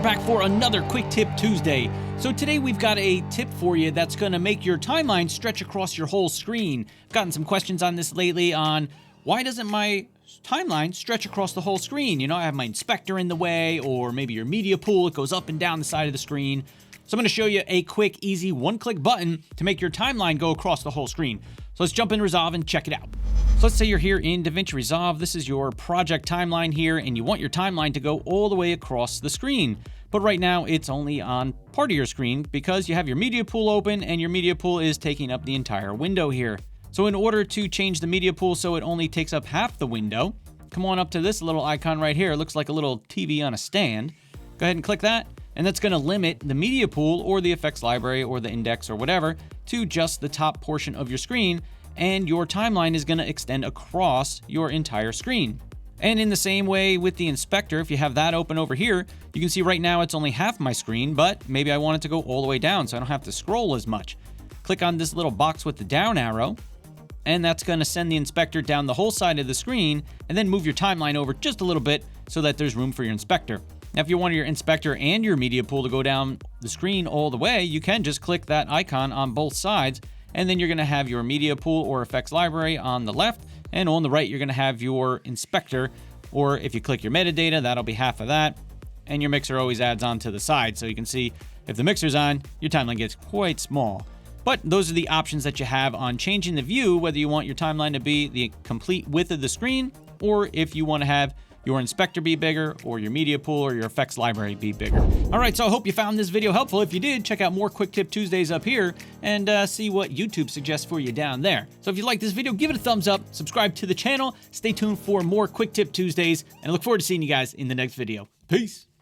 back for another Quick Tip Tuesday. So today we've got a tip for you that's going to make your timeline stretch across your whole screen. I've gotten some questions on this lately on why doesn't my timeline stretch across the whole screen? You know, I have my inspector in the way, or maybe your media pool, it goes up and down the side of the screen. So I'm going to show you a quick, easy one-click button to make your timeline go across the whole screen. So let's jump in Resolve and check it out. So let's say you're here in DaVinci Resolve. This is your project timeline here, and you want your timeline to go all the way across the screen. But right now, it's only on part of your screen because you have your media pool open, and your media pool is taking up the entire window here. So in order to change the media pool so it only takes up half the window, come on up to this little icon right here. It looks like a little TV on a stand. Go ahead and click that. And that's going to limit the media pool or the effects library or the index or whatever to just the top portion of your screen, and your timeline is going to extend across your entire screen. And in the same way with the inspector, if you have that open over here, you can see right now it's only half my screen, but maybe I want it to go all the way down so I don't have to scroll as much. Click on this little box with the down arrow, and that's going to send the inspector down the whole side of the screen, and then move your timeline over just a little bit so that there's room for your inspector. Now, if you want your inspector and your media pool to go down the screen all the way, you can just click that icon on both sides, and then you're going to have your media pool or effects library on the left, and on the right, you're going to have your inspector, or if you click your metadata, that'll be half of that, and your mixer always adds on to the side, so you can see if the mixer's on, your timeline gets quite small. But those are the options that you have on changing the view, whether you want your timeline to be the complete width of the screen, or if you want to have your inspector be bigger, or your media pool or your effects library be bigger. All right, so I hope you found this video helpful. If you did, check out more Quick Tip Tuesdays up here and see what YouTube suggests for you down there. So if you like this video, give it a thumbs up, subscribe to the channel, stay tuned for more Quick Tip Tuesdays, and I look forward to seeing you guys in the next video. Peace.